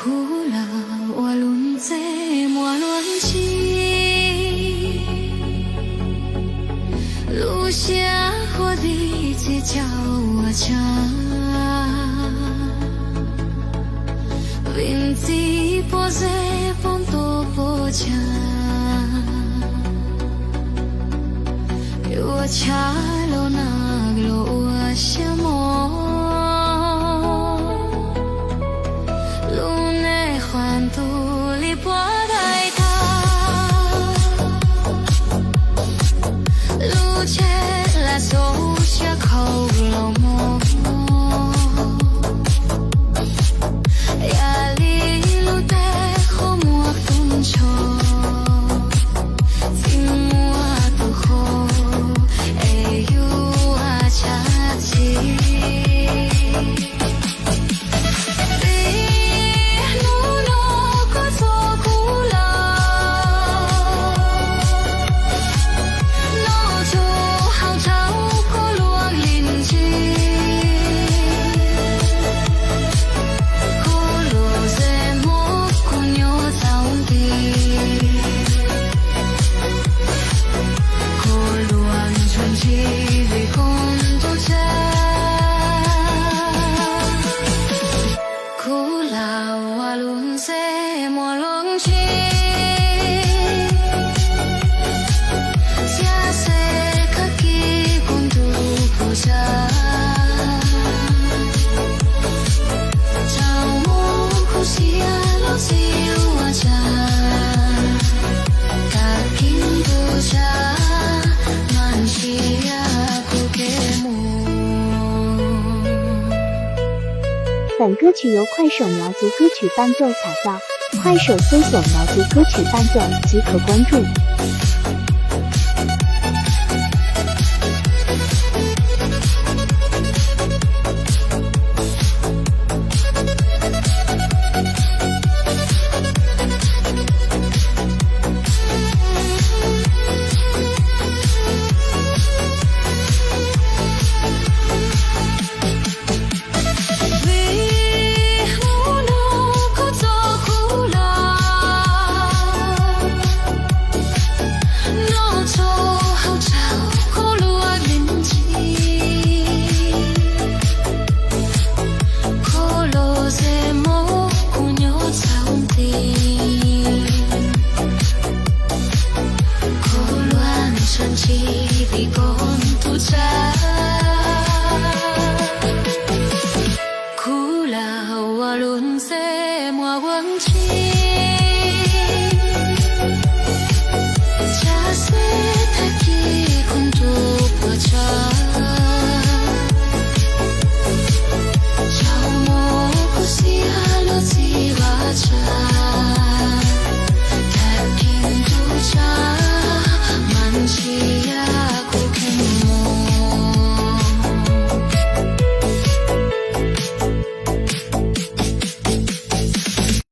苦了我轮在我轮起，路下火的街角我家，云子波在波多波家，我家lo naglo我想么。 Quando li può dai ta luce la socia colmo ya li lu te como un cho sin mua tu ho e you a cha chi 本歌曲由快手苗族歌曲伴奏打造，快手搜索苗族歌曲伴奏即可关注。苦了我轮在莫忘记。